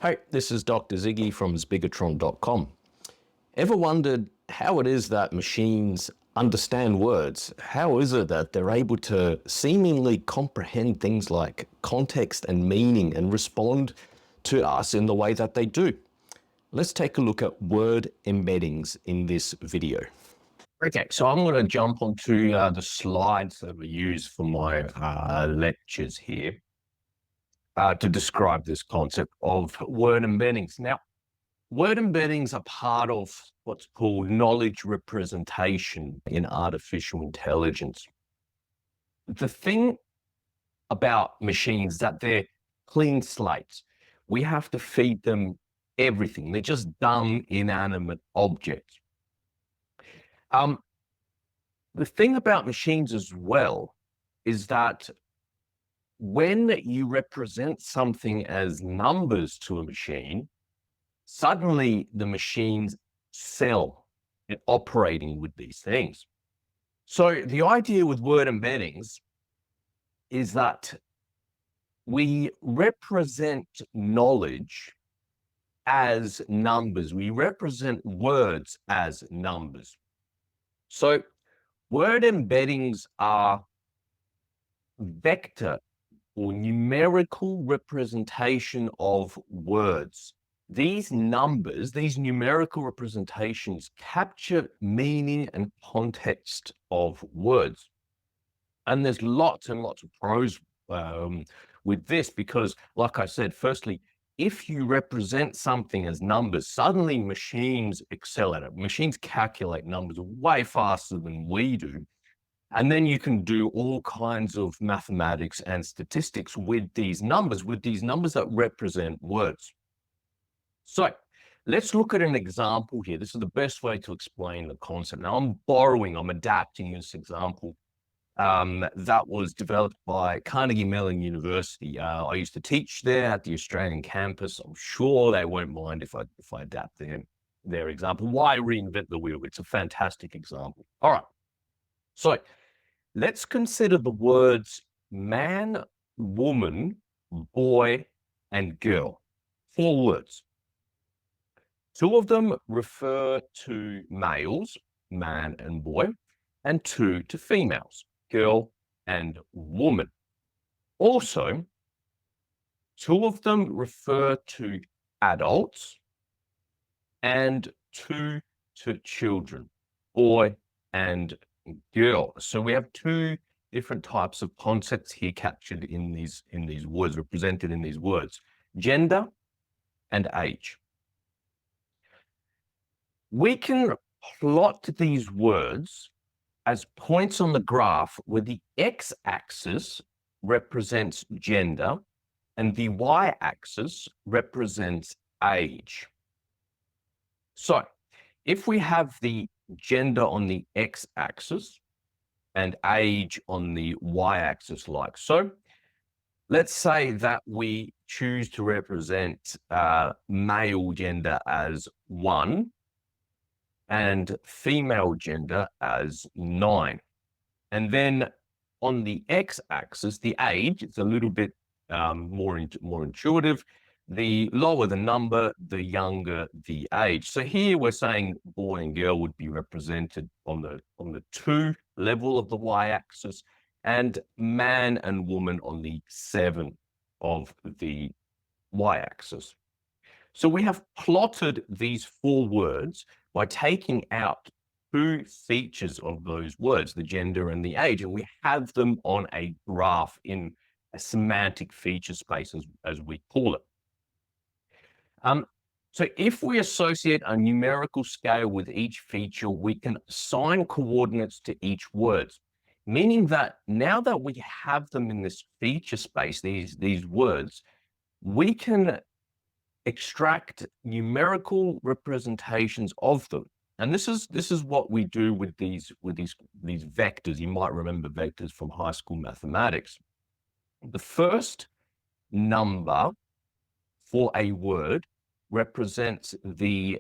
Hi, this is Dr. Ziggy from Zbigatron.com. Ever wondered how it is that machines understand words? How is it that they're able to seemingly comprehend things like context and meaning and respond to us in the way that they do? Let's take a look at word embeddings in this video. Okay, so I'm going to jump onto the slides that we use for my lectures here to describe this concept of word embeddings. Now, word embeddings are part of what's called knowledge representation in artificial intelligence. The thing about machines is that they're clean slates. We have to feed them everything. They're just dumb, inanimate objects. The thing about machines as well is that when you represent something as numbers to a machine, suddenly the machines excel at operating with these things. So the idea with word embeddings is that we represent knowledge as numbers. We represent words as numbers. So word embeddings are vector or numerical representation of words. These numbers, these numerical representations capture meaning and context of words. And there's lots and lots of pros with this because, like I said, firstly, if you represent something as numbers, suddenly machines excel at it. Machines calculate numbers way faster than we do. And then you can do all kinds of mathematics and statistics with these numbers that represent words. So let's look at an example here. This is the best way to explain the concept. Now I'm adapting this example that was developed by Carnegie Mellon University. I used to teach there at the Australian campus. I'm sure they won't mind if I adapt their example. Why reinvent the wheel? It's a fantastic example. All right. So let's consider the words man, woman, boy, and girl. 4 words. 2 of them refer to males, man and boy, and 2 to females, girl and woman. Also, 2 of them refer to adults and 2 to children, boy and girl. So we have 2 different types of concepts here captured in these words, represented in these words: gender and age. We can plot these words as points on the graph where the x-axis represents gender and the y-axis represents age. So if we have the gender on the x-axis and age on the y-axis like so, let's say that we choose to represent male gender as 1 and female gender as 9. And then on the x-axis, the age, it's a little bit more intuitive. The lower the number, the younger the age. So here we're saying boy and girl would be represented on the 2 level of the y-axis, and man and woman on the 7 of the y-axis. So we have plotted these 4 words by taking out 2 features of those words, the gender and the age, and we have them on a graph in a semantic feature space, as we call it. So if we associate a numerical scale with each feature, we can assign coordinates to each word, meaning that now that we have them in this feature space, these words, we can extract numerical representations of them. And this is what we do with these vectors. You might remember vectors from high school mathematics. The first number for a word represents the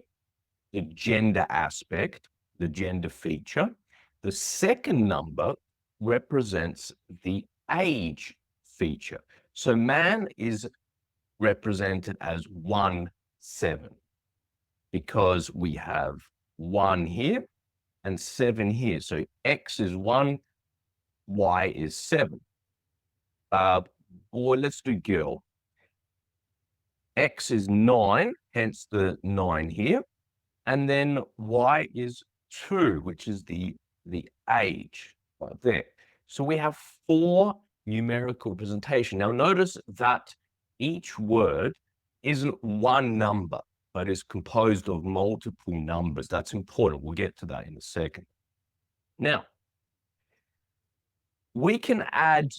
gender aspect, the gender feature. The second number represents the age feature. So man is represented as 1, 7, because we have 1 here and 7 here. So X is 1, Y is 7. Boy, let's do girl. X is 9, hence the 9 here. And then Y is 2, which is the age right there. So we have 4 numerical representation. Now notice that each word isn't one number, but is composed of multiple numbers. That's important. We'll get to that in a second. Now, we can add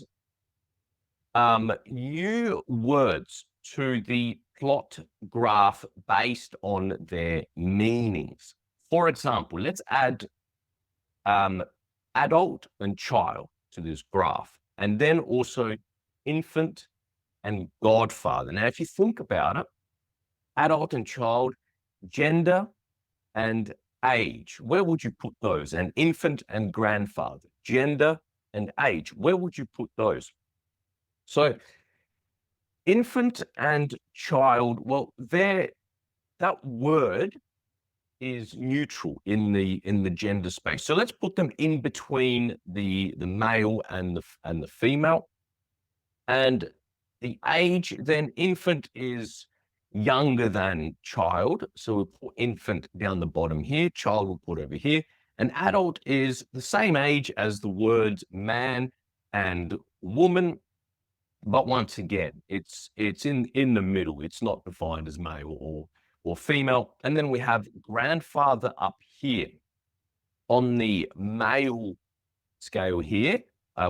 new words to the plot graph based on their meanings. For example, let's add adult and child to this graph, and then also infant and godfather. Now, if you think about it, adult and child, gender and age, where would you put those? And infant and grandfather, gender and age, where would you put those? So infant and child, well, that word is neutral in the gender space. So let's put them in between the male and the female. And the age, then infant is younger than child. So we'll put infant down the bottom here, child we'll put over here. And adult is the same age as the words man and woman. But once again, it's in the middle. It's not defined as male or female. And then we have grandfather up here on the male scale here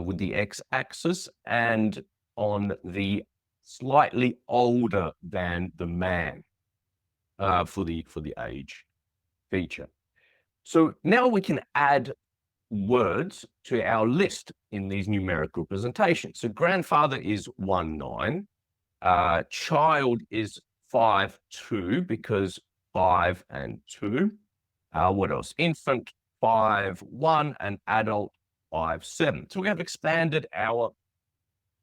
with the x-axis, and on the slightly older than the man for the age feature. So now we can add words to our list in these numerical representations. So grandfather is 1, 9. Child is 5, 2, because 5 and 2. What else? Infant 5, 1, and adult 5, 7. So we have expanded our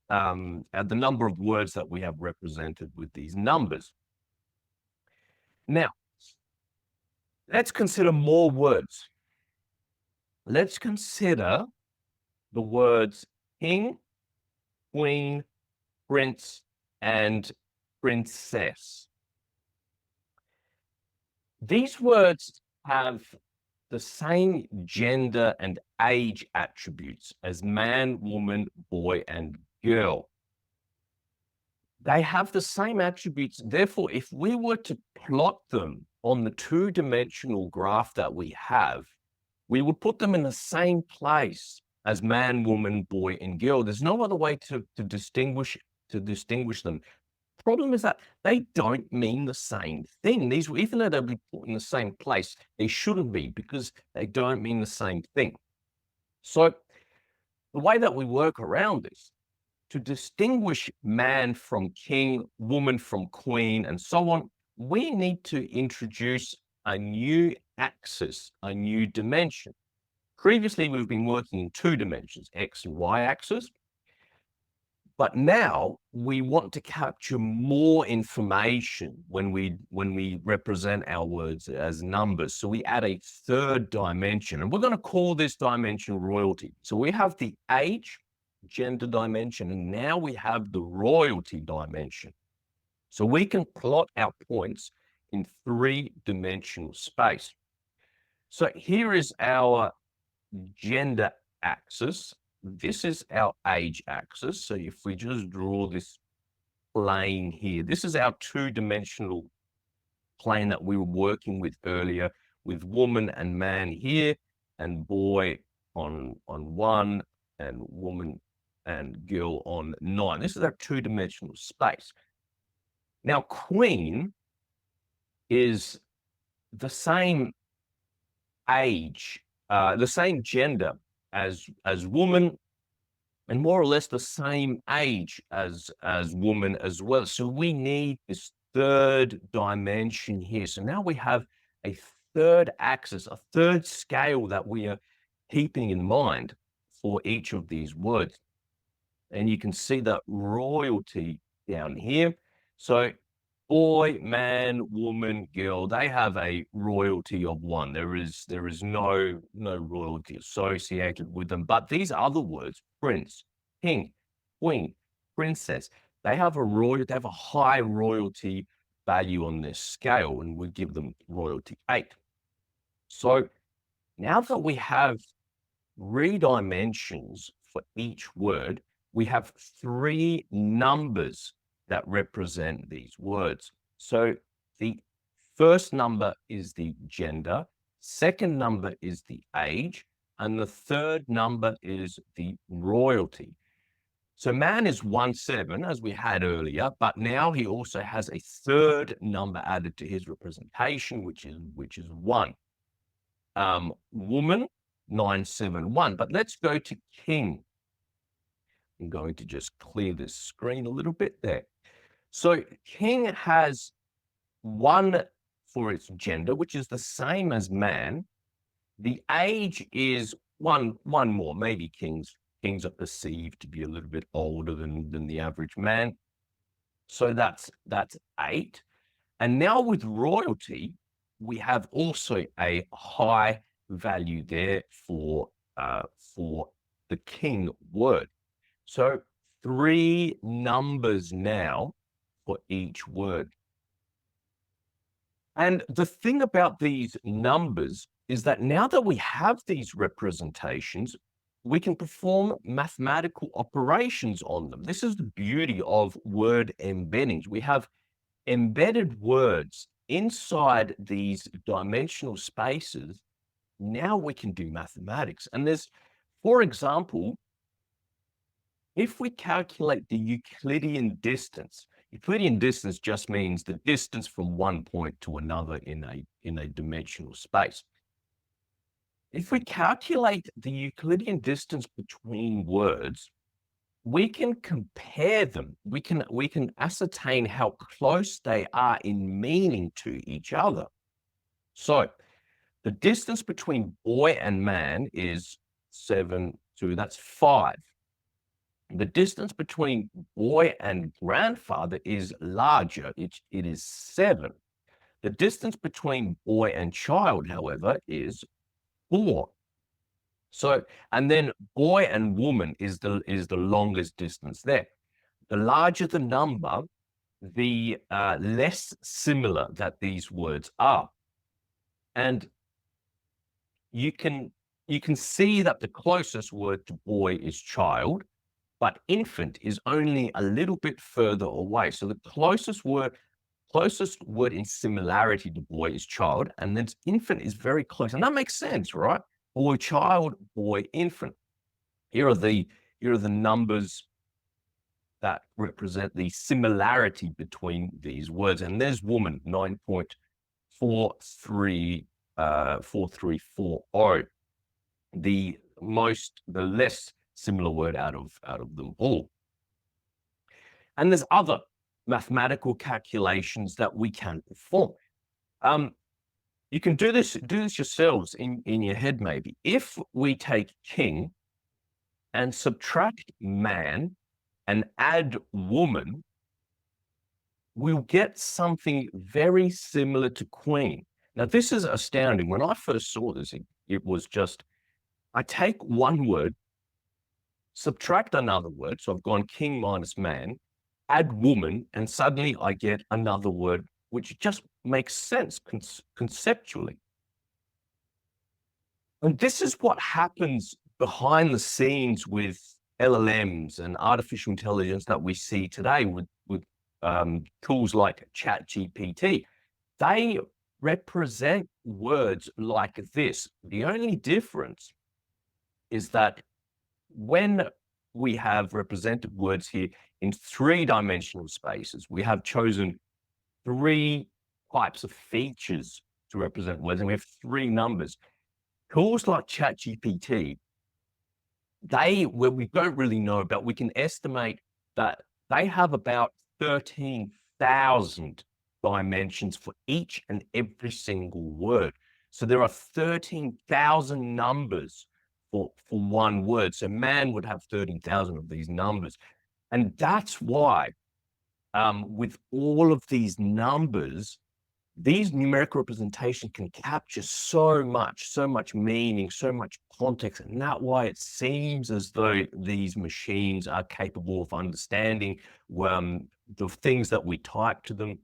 the number of words that we have represented with these numbers. Now, let's consider more words. Let's consider the words king, queen, prince, and princess. These words have the same gender and age attributes as man, woman, boy, and girl. They have the same attributes. Therefore, if we were to plot them on the two-dimensional graph that we have, we would put them in the same place as man, woman, boy, and girl. There's no other way to distinguish them. The problem is that they don't mean the same thing. These, even though they'll be put in the same place, they shouldn't be, because they don't mean the same thing. So the way that we work around this, to distinguish man from king, woman from queen, and so on, we need to introduce a new axis, a new dimension. Previously, we've been working in 2 dimensions, x and y axis. But now we want to capture more information when we represent our words as numbers. So we add a 3rd dimension, and we're going to call this dimension royalty. So we have the age, gender dimension, and now we have the royalty dimension. So we can plot our points in 3-dimensional space. So here is our gender axis. This is our age axis. So if we just draw this plane here, this is our 2-dimensional plane that we were working with earlier, with woman and man here, and boy on 1, and woman and girl on 9. This is our 2-dimensional space. Now, queen is the same age, the same gender as woman, and more or less the same age as woman as well. So we need this 3rd dimension here. So now we have a 3rd axis, a 3rd scale that we are keeping in mind for each of these words. And you can see that royalty down here. So boy, man, woman, girl, they have a royalty of one. There is no royalty associated with them. But these other words, prince, king, queen, princess, they have a high royalty value on this scale, and we give them royalty 8. So now that we have 3 dimensions for each word, we have 3 numbers that represent these words. So the first number is the gender, second number is the age, and the third number is the royalty. So man is 1/7, as we had earlier, but now he also has a third number added to his representation, which is 1. Woman, 971. But let's go to king. I'm going to just clear this screen a little bit there. So king has 1 for its gender, which is the same as man. The age is one more. Maybe kings are perceived to be a little bit older than the average man. So that's 8. And now with royalty, we have also a high value there for the king word. So 3 numbers now for each word. And the thing about these numbers is that now that we have these representations, we can perform mathematical operations on them. This is the beauty of word embeddings. We have embedded words inside these dimensional spaces. Now we can do mathematics. And for example, if we calculate the Euclidean distance just means the distance from one point to another in a dimensional space. If we calculate the Euclidean distance between words, we can compare them. We can ascertain how close they are in meaning to each other. So the distance between boy and man is 7 to, that's 5. The distance between boy and grandfather is larger. It is 7. The distance between boy and child, however, is 4. So, and then boy and woman is the longest distance there. The larger the number, the less similar that these words are. And you can see that the closest word to boy is child, but infant is only a little bit further away. So the closest word in similarity to boy is child, and then infant is very close. And that makes sense, right? Boy, child, boy, infant. Here are the numbers that represent the similarity between these words. And there's woman, 9.4340, the less similar word out of them all. And there's other mathematical calculations that we can perform. You can do this yourselves in your head, maybe. If we take king and subtract man and add woman, we'll get something very similar to queen. Now, this is astounding. When I first saw this, it was just, I take one word, subtract another word, so I've gone king minus man, add woman, and suddenly I get another word, which just makes sense conceptually. And this is what happens behind the scenes with LLMs and artificial intelligence that we see today with tools like ChatGPT. They represent words like this. The only difference is that when we have represented words here in 3-dimensional spaces, we have chosen 3 types of features to represent words, and we have 3 numbers. Tools like ChatGPT, where we don't really know about, we can estimate that they have about 13,000 dimensions for each and every single word. So there are 13,000 numbers for one word. So man would have 13,000 of these numbers. And that's why with all of these numbers, these numerical representations can capture so much meaning, so much context, and that's why it seems as though these machines are capable of understanding the things that we type to them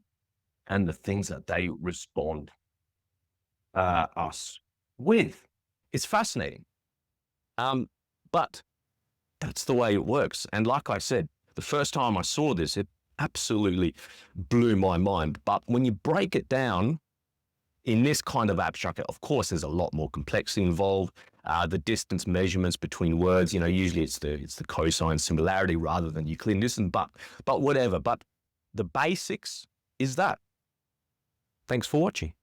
and the things that they respond us with. It's fascinating. But that's the way it works. And like I said, the first time I saw this, it absolutely blew my mind. But when you break it down in this kind of abstract, of course, there's a lot more complexity involved. The distance measurements between words, usually it's the cosine similarity rather than Euclidean distance, but whatever. But the basics is that. Thanks for watching.